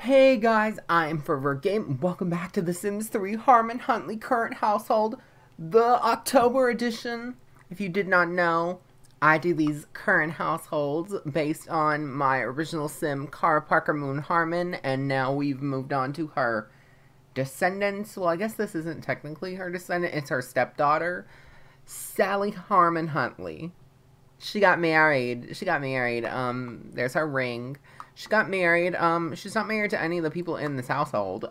Hey guys, I'm ForeverAGame. Welcome back to The Sims 3 Harmon-Huntley Current Household, the October edition. If you did not know, I do these current households based on my original Sim, Cara Parker Moon Harmon, and now we've moved on to her descendants. Well, I guess this isn't technically her descendant, it's her stepdaughter, Sally Harmon-Huntley. She got married. There's her ring. She got married. She's not married to any of the people in this household.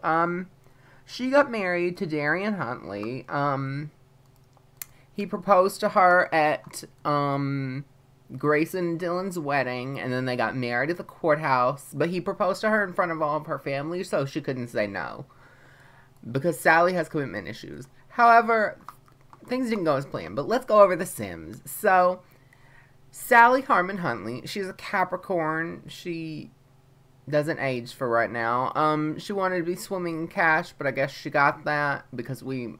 She got married to Darian Huntley. He proposed to her at, Grace and Dylan's wedding, and then they got married at the courthouse, but he proposed to her in front of all of her family, so she couldn't say no. Because Sally has commitment issues. However, things didn't go as planned, but let's go over the Sims. So, Sally Harmon-Huntley, she's a Capricorn. She doesn't age for right now. She wanted to be swimming in cash, but I guess she got that because we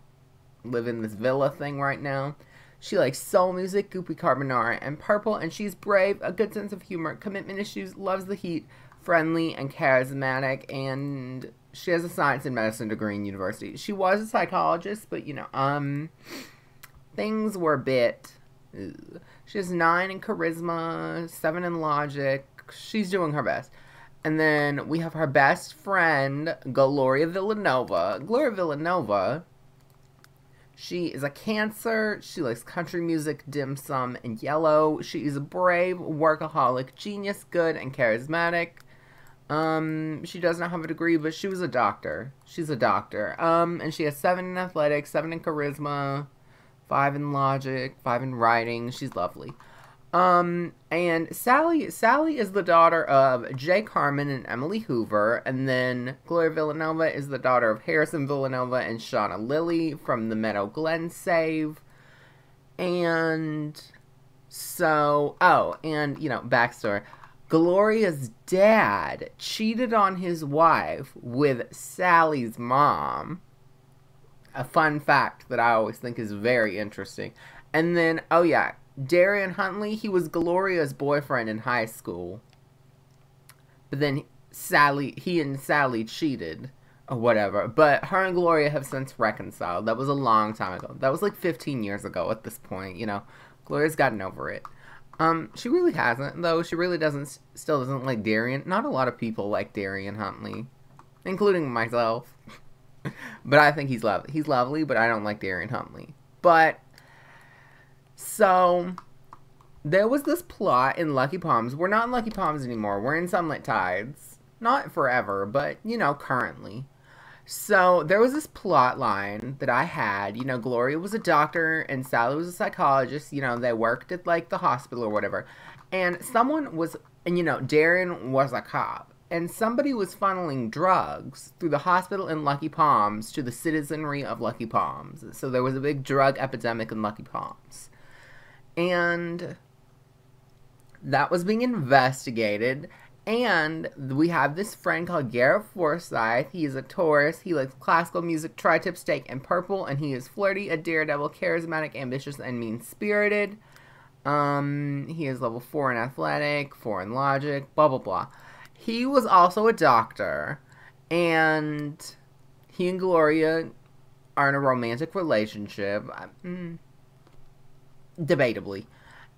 live in this villa thing right now. She likes soul music, goopy carbonara, and purple, and she's brave, a good sense of humor, commitment issues, loves the heat, friendly, and charismatic, and she has a science and medicine degree in university. She was a psychologist, but, you know, things were a bit... Ugh. She has 9 in charisma, 7 in logic. She's doing her best. And then we have her best friend, Gloria Villanueva. Gloria Villanueva, she is a Cancer. She likes country music, dim sum, and yellow. She is a brave, workaholic, genius, good, and charismatic. She does not have a degree, but she was a doctor. She's a doctor. And she has 7 in athletics, 7 in charisma, 5 in logic, 5 in writing. She's lovely. And Sally is the daughter of Jake Harmon and Emily Hoover, and then Gloria Villanueva is the daughter of Harrison Villanova and Shauna Lilly from the Meadow Glen save. And so, and, you know, backstory. Gloria's dad cheated on his wife with Sally's mom. A fun fact that I always think is very interesting. And then, oh yeah, Darian Huntley, he was Gloria's boyfriend in high school. But then he and Sally cheated, or whatever. But her and Gloria have since reconciled. That was a long time ago. That was like 15 years ago at this point, you know. Gloria's gotten over it. She really hasn't, though. She really still doesn't like Darian. Not a lot of people like Darian Huntley, including myself. But I think he's lovely. He's lovely, but I don't like Darian Huntley. But, so, there was this plot in Lucky Palms. We're not in Lucky Palms anymore. We're in Sunlit Tides. Not forever, but, you know, currently. So, there was this plot line that I had. You know, Gloria was a doctor and Sally was a psychologist. You know, they worked at, like, the hospital or whatever. And someone was, and, you know, Darian was a cop. And somebody was funneling drugs through the hospital in Lucky Palms to the citizenry of Lucky Palms. So there was a big drug epidemic in Lucky Palms. And that was being investigated. And we have this friend called Garrett Forsyth. He is a Taurus. He likes classical music, tri-tip steak, and purple. And he is flirty, a daredevil, charismatic, ambitious, and mean-spirited. He is level 4 in athletic, 4 in logic, blah, blah, blah. He was also a doctor, and he and Gloria are in a romantic relationship, debatably.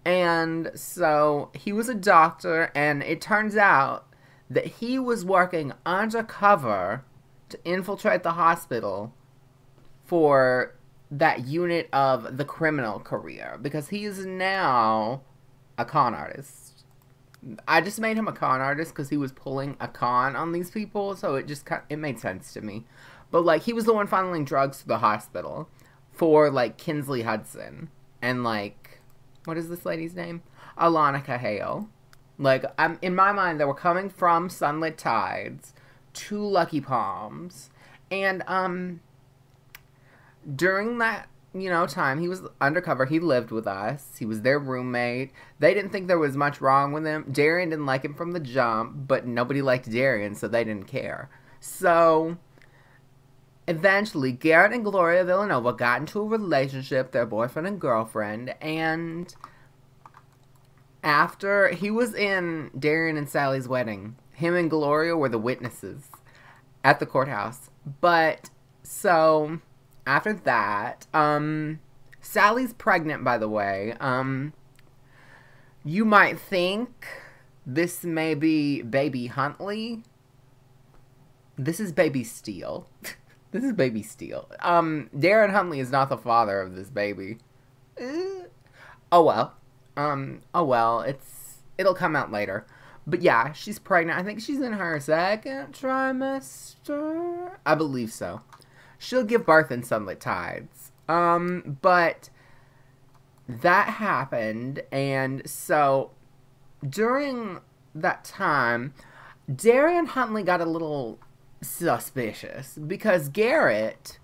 And so he was a doctor, and it turns out that he was working undercover to infiltrate the hospital for that unit of the criminal career, because he is now a con artist. I just made him a con artist because he was pulling a con on these people, so it made sense to me. But, like, he was the one funneling drugs to the hospital for, like, Kinsley Hudson and, like, what is this lady's name? Alana Cahale. Like, in my mind, they were coming from Sunlit Tides to Lucky Palms, and, during that, you know, time, he was undercover. He lived with us. He was their roommate. They didn't think there was much wrong with him. Darian didn't like him from the jump, but nobody liked Darian, so they didn't care. So, eventually, Garrett and Gloria Villanova got into a relationship, their boyfriend and girlfriend, and after he was in Darian and Sally's wedding, him and Gloria were the witnesses. at the courthouse. But, so, after that, Sally's pregnant, by the way. You might think this may be baby Huntley. This is baby Steele. This is baby Steele. Darren Huntley is not the father of this baby. Oh well. Oh well, it'll come out later. But yeah, she's pregnant. I think she's in her second trimester. I believe so. She'll give birth in Sunlit Tides. But that happened, and so during that time, Darian Huntley got a little suspicious because Garrett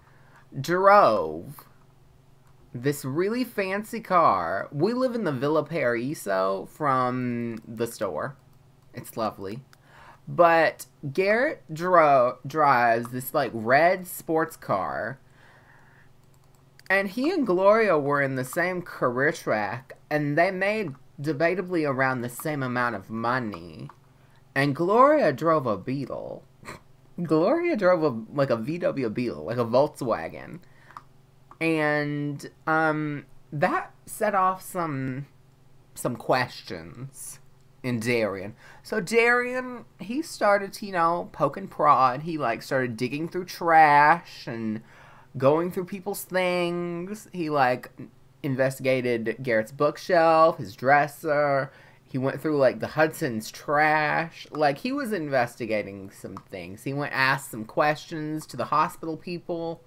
drove this really fancy car. We live in the Villa Paraiso from the store. It's lovely. But Garrett drives this, like, red sports car. And he and Gloria were in the same career track. And they made, debatably, around the same amount of money. And Gloria drove a Beetle. Gloria drove a VW Beetle, like a Volkswagen. And that set off some questions in Darian. So Darian, he started to, you know, poke and prod. He, like, started digging through trash and going through people's things. He, like, investigated Garrett's bookshelf, his dresser. He went through, like, the Hudson's trash. Like, he was investigating some things. He went asked some questions to the hospital people.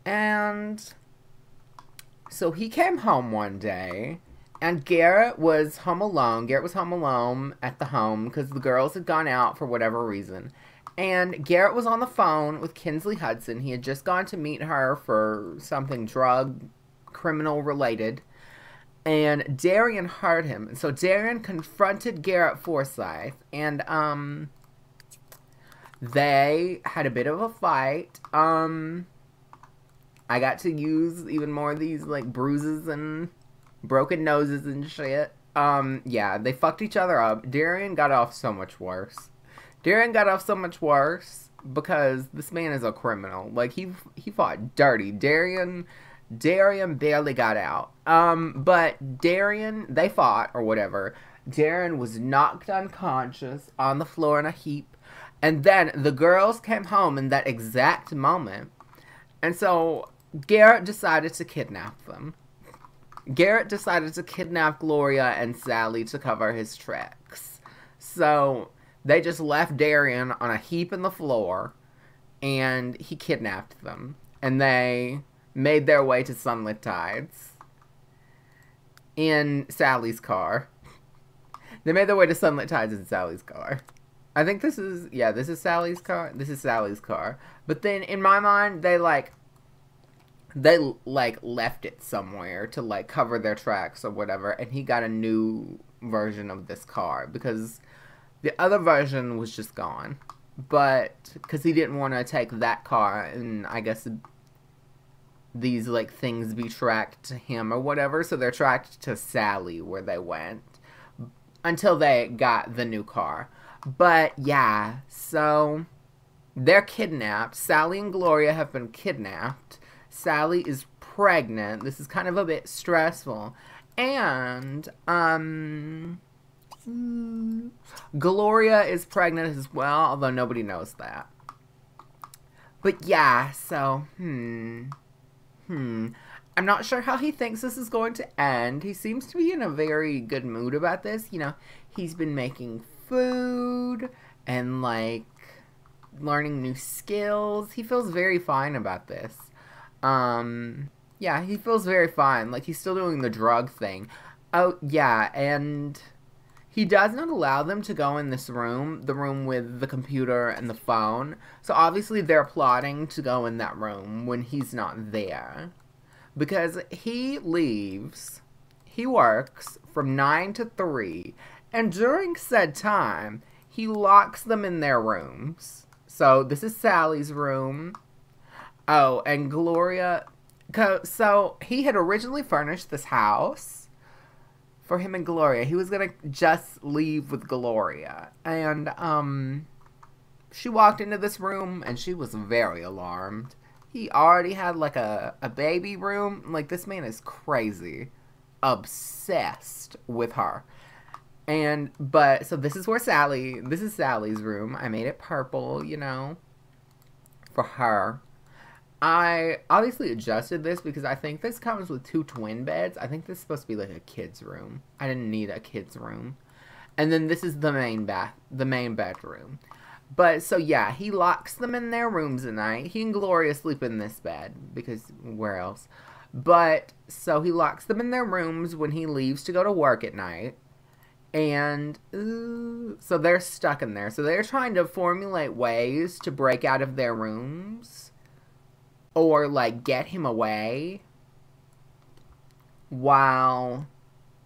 And so he came home one day, and Garrett was home alone. Garrett was home alone at the home because the girls had gone out for whatever reason. And Garrett was on the phone with Kinsley Hudson. He had just gone to meet her for something drug, criminal related. And Darian heard him. And so Darian confronted Garrett Forsythe. And, they had a bit of a fight. I got to use even more of these, like, bruises and broken noses and shit. Yeah, they fucked each other up. Darian got off so much worse. Darian got off so much worse because this man is a criminal. Like, he fought dirty. Darian barely got out. But Darian, they fought, or whatever. Darian was knocked unconscious on the floor in a heap. And then the girls came home in that exact moment. And so Garrett decided to kidnap them. Garrett decided to kidnap Gloria and Sally to cover his tracks. So they just left Darian on a heap in the floor, and he kidnapped them. And they made their way to Sunlit Tides in Sally's car. They made their way to Sunlit Tides in Sally's car. I think this is Sally's car. This is Sally's car. But then, in my mind, they left it somewhere to, like, cover their tracks or whatever, and he got a new version of this car, because the other version was just gone. But, because he didn't want to take that car, and I guess these, like, things be tracked to him or whatever, so they're tracked to Sally, where they went, until they got the new car. But, yeah, so they're kidnapped. Sally and Gloria have been kidnapped. Sally is pregnant. This is kind of a bit stressful. And, Gloria is pregnant as well, although nobody knows that. But yeah, so, I'm not sure how he thinks this is going to end. He seems to be in a very good mood about this. You know, he's been making food and, like, learning new skills. He feels very fine about this. Yeah, he feels very fine. Like, he's still doing the drug thing. Oh, yeah, and he does not allow them to go in this room, the room with the computer and the phone. So, obviously, they're plotting to go in that room when he's not there. Because he leaves, he works from 9 to 3, and during said time, he locks them in their rooms. So, this is Sally's room. Oh, and Gloria, so he had originally furnished this house for him and Gloria. He was gonna just leave with Gloria. And, she walked into this room and she was very alarmed. He already had like a baby room. Like, this man is crazy. Obsessed with her. So this is this is Sally's room. I made it purple, you know, for her. I obviously adjusted this because I think this comes with 2 twin beds. I think this is supposed to be like a kid's room. I didn't need a kid's room. And then this is the main bedroom. But, so yeah, he locks them in their rooms at night. He and Gloria sleep in this bed, because where else? But, so he locks them in their rooms when he leaves to go to work at night. And, so they're stuck in there. So they're trying to formulate ways to break out of their rooms. Or, like, get him away.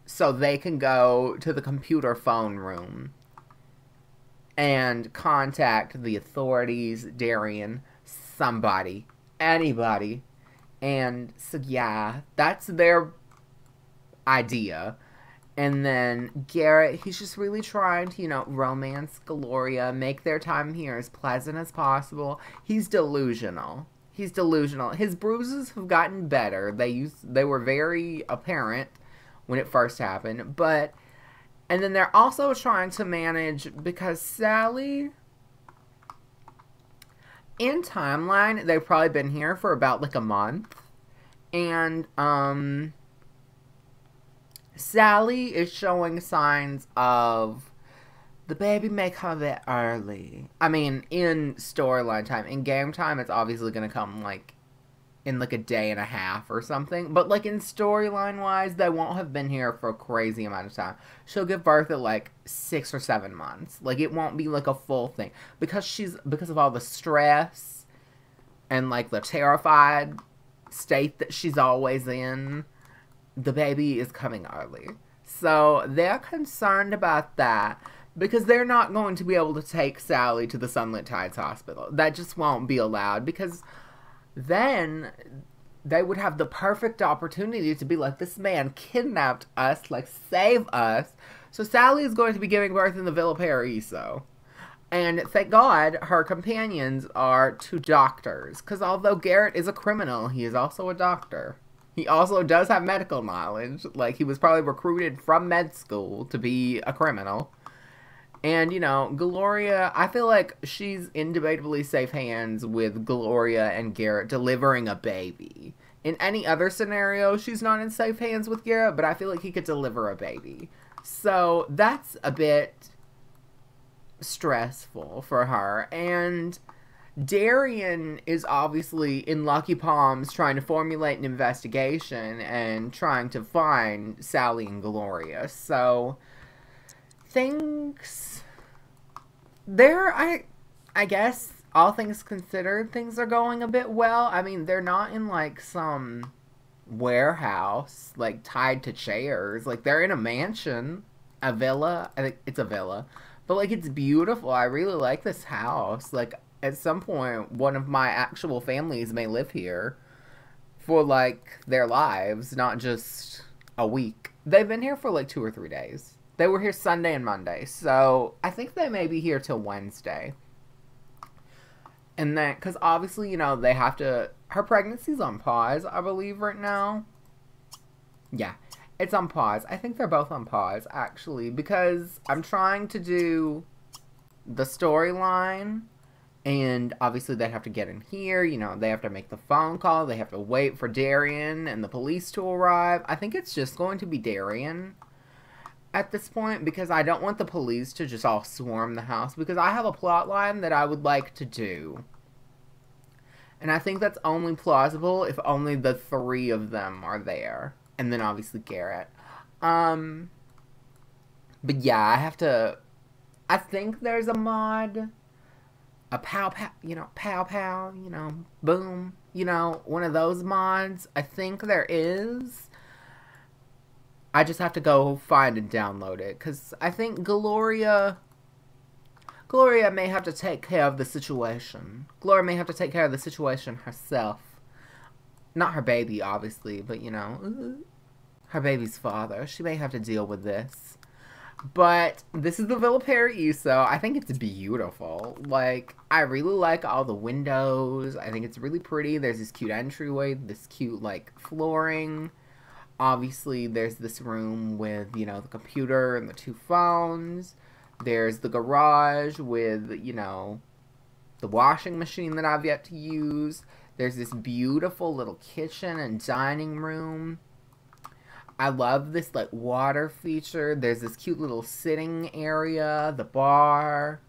So they can go to the computer phone room and contact the authorities, Darian, somebody, anybody. And so, yeah, that's their idea. And then Garrett, he's just really trying to, you know, romance Gloria, make their time here as pleasant as possible. He's delusional. He's delusional. His bruises have gotten better. They were very apparent when it first happened, and then they're also trying to manage, because Sally, in timeline, they've probably been here for about like a month, and Sally is showing signs of the baby may come a bit early. I mean, in storyline time. In game time, it's obviously going to come like in like a day and a half or something. But like in storyline wise, they won't have been here for a crazy amount of time. She'll give birth at like 6 or 7 months. Like, it won't be like a full thing. Because of all the stress and like the terrified state that she's always in, the baby is coming early. So they're concerned about that, because they're not going to be able to take Sally to the Sunlit Tides Hospital. That just won't be allowed, because then they would have the perfect opportunity to be like, this man kidnapped us, like, save us. So Sally is going to be giving birth in the Villa Paraiso. And thank God her companions are 2 doctors, because although Garrett is a criminal, he is also a doctor. He also does have medical knowledge. Like, he was probably recruited from med school to be a criminal. And, you know, Gloria, I feel like she's in debatably safe hands with Gloria and Garrett delivering a baby. In any other scenario, she's not in safe hands with Garrett, but I feel like he could deliver a baby. So that's a bit stressful for her. And Darian is obviously in Lucky Palms trying to formulate an investigation and trying to find Sally and Gloria. So things there, I guess, all things considered, things are going a bit well. I mean, they're not in like some warehouse, like tied to chairs. Like, they're in a mansion, a villa. I think it's a villa, but like, it's beautiful. I really like this house. Like, at some point, one of my actual families may live here for like their lives, not just a week. They've been here for like 2 or 3 days. They were here Sunday and Monday, so I think they may be here till Wednesday. And then, because obviously, you know, they have to, her pregnancy's on pause, I believe, right now. Yeah, it's on pause. I think they're both on pause, actually, because I'm trying to do the storyline, and obviously they have to get in here, you know, they have to make the phone call, they have to wait for Darian and the police to arrive. I think it's just going to be Darian at this point, because I don't want the police to just all swarm the house, because I have a plot line that I would like to do. And I think that's only plausible if only the 3 of them are there. And then obviously Garrett. But yeah, I think there's a mod, a pow pow, you know, pow pow, you know, boom, you know, one of those mods. I think there is. I just have to go find and download it, because I think Gloria may have to take care of the situation. Gloria may have to take care of the situation herself. Not her baby, obviously, but, you know, her baby's father. She may have to deal with this. But this is the Villa Paraiso. I think it's beautiful. Like, I really like all the windows. I think it's really pretty. There's this cute entryway, this cute, like, flooring. Obviously, there's this room with, you know, the computer and the 2 phones. There's the garage with, you know, the washing machine that I've yet to use. There's this beautiful little kitchen and dining room. I love this, like, water feature. There's this cute little sitting area, the bar.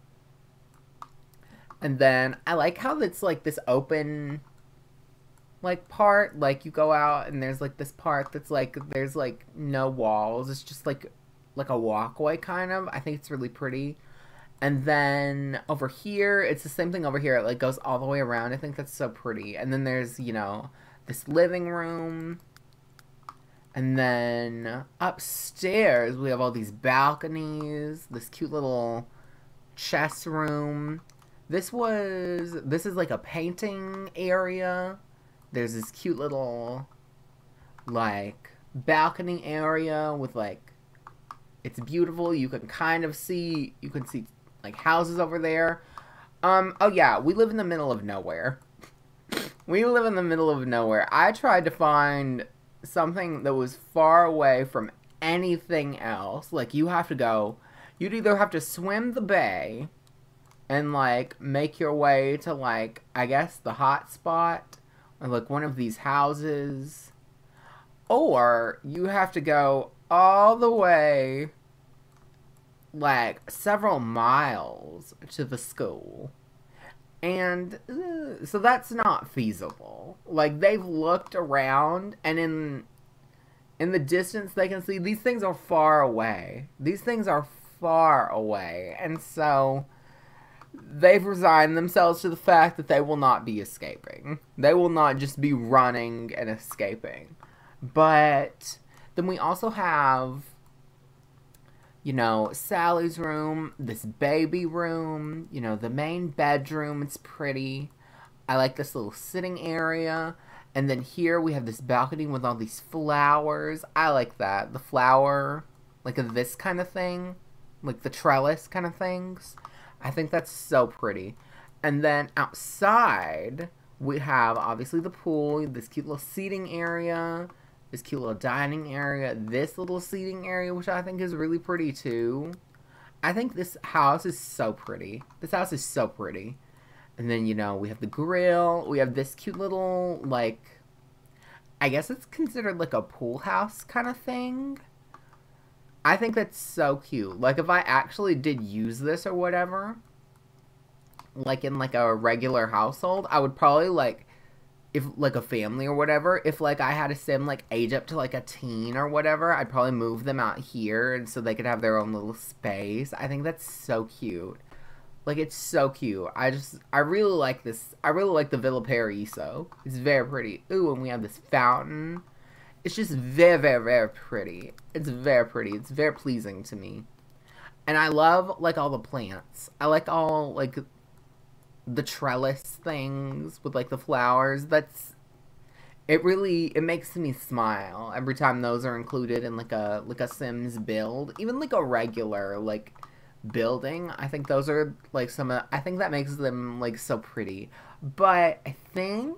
And then I like how it's, like, this open, like, part. Like, you go out and there's, like, this part that's, like, there's, like, no walls. It's just, like a walkway, kind of. I think it's really pretty. And then over here, it's the same thing over here. It, like, goes all the way around. I think that's so pretty. And then there's, you know, this living room. And then upstairs, we have all these balconies, this cute little chess room. This is like a painting area. There's this cute little, like, balcony area with, like, it's beautiful. You can kind of see, like, houses over there. Oh yeah, we live in the middle of nowhere. We live in the middle of nowhere. I tried to find something that was far away from anything else. Like, you'd either have to swim the bay and, like, make your way to, like, I guess the hot spot or, like, one of these houses, or you have to go all the way, like, several miles to the school. And so that's not feasible. Like, they've looked around, and in the distance they can see these things are far away. These things are far away. And so they've resigned themselves to the fact that they will not be escaping. They will not just be running and escaping. But then we also have, you know, Sally's room, this baby room, you know, the main bedroom. It's pretty. I like this little sitting area. And then here we have this balcony with all these flowers. I like that. The flower, like this kind of thing. Like the trellis kind of things. I think that's so pretty. And then outside, we have, obviously, the pool, this cute little seating area, this cute little dining area, this little seating area, which I think is really pretty, too. I think this house is so pretty. This house is so pretty. And then, you know, we have the grill. We have this cute little, like, I guess it's considered, like, a pool house kind of thing. I think that's so cute. Like, if I actually did use this or whatever, like, in, like, a regular household, I would probably, like, if, like, a family or whatever, if, like, I had a sim, like, age up to, like, a teen or whatever, I'd probably move them out here and so they could have their own little space. I think that's so cute. Like, it's so cute. I really like this. I really like the Villa Paraiso. It's very pretty. Ooh, and we have this fountain. It's just very, very, very pretty. It's very pretty. It's very pleasing to me. And I love, like, all the plants. I like all, like, the trellis things with, like, the flowers. It makes me smile every time those are included in, like a Sims build. Even, like, a regular, like, building. I think those are, like, I think that makes them, like, so pretty. But I think,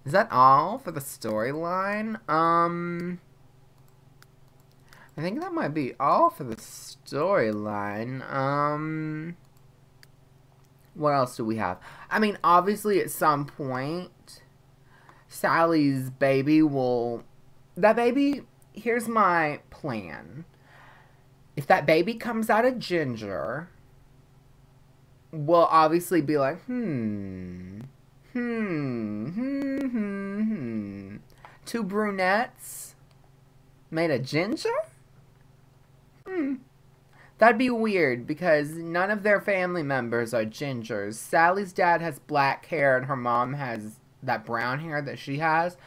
is that all for the storyline? I think that might be all for the storyline. What else do we have? I mean, obviously, at some point, Sally's baby here's my plan. If that baby comes out of Ginger, we'll obviously be like, two brunettes made of Ginger? That'd be weird, because none of their family members are Gingers. Sally's dad has black hair, and her mom has that brown hair that she has.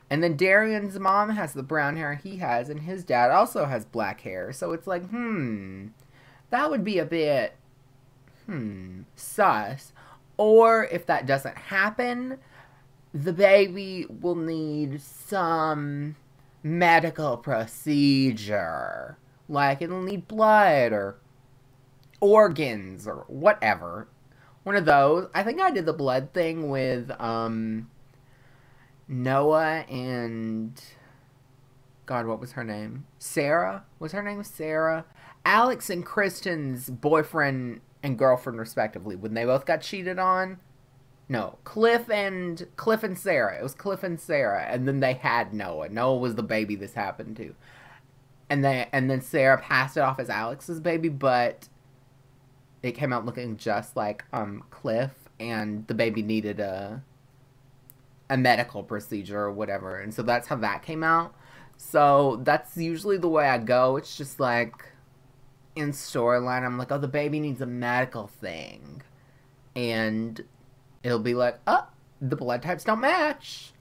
And then Darian's mom has the brown hair he has, and his dad also has black hair. So it's like, that would be a bit, sus. Or if that doesn't happen, the baby will need some medical procedure. Like, it'll need blood or organs or whatever. One of those. I think I did the blood thing with, Noah and... God, what was her name? Sarah? Was her name Sarah? Alex and Kristen's boyfriend and girlfriend, respectively, when they both got cheated on. No, Cliff and Sarah. It was Cliff and Sarah, and then they had Noah. Noah was the baby this happened to, and then Sarah passed it off as Alex's baby, but it came out looking just like Cliff, and the baby needed a medical procedure or whatever, and so that's how that came out. So that's usually the way I go. It's just like in storyline, I'm like, oh, the baby needs a medical thing, and it'll be like, oh, the blood types don't match.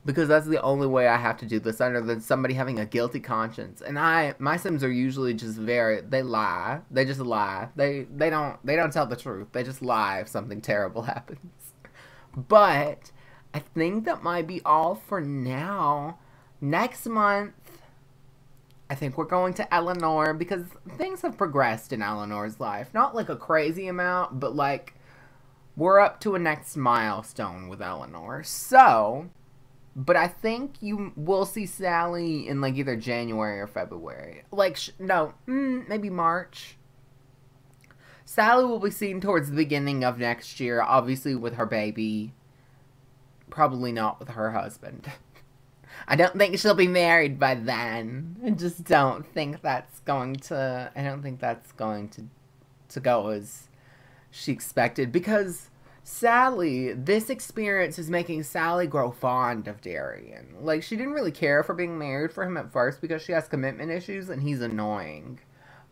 Because that's the only way I have to do this other than somebody having a guilty conscience. And my Sims are usually just they lie. They just lie. They don't tell the truth. They just lie if something terrible happens. But I think that might be all for now. Next month, I think we're going to Eleanor because things have progressed in Eleanor's life. Not like a crazy amount, but like we're up to a next milestone with Eleanor. So, but I think you will see Sally in like either January or February. Like, no, maybe March. Sally will be seen towards the beginning of next year, obviously with her baby. Probably not with her husband. I don't think she'll be married by then. I just don't think that's going to... I don't think that's going to go as she expected. Because Sally... This experience is making Sally grow fond of Darian. Like, she didn't really care for being married for him at first because she has commitment issues and he's annoying.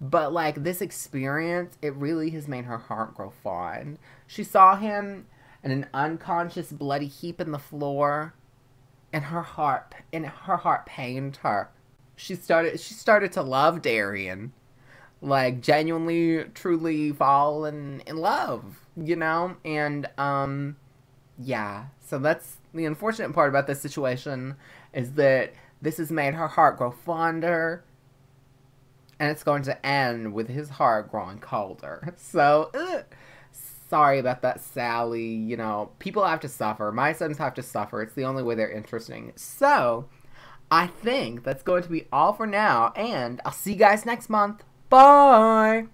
But, like, this experience, it really has made her heart grow fond. She saw him in an unconscious bloody heap in the floor... And her heart pained her. She started to love Darian. Like, genuinely, truly fall in love, you know? And, yeah. So that's the unfortunate part about this situation, is that this has made her heart grow fonder. And it's going to end with his heart growing colder. So, sorry about that, Sally. You know, people have to suffer. My Sims have to suffer. It's the only way they're interesting. So, I think that's going to be all for now. And I'll see you guys next month. Bye!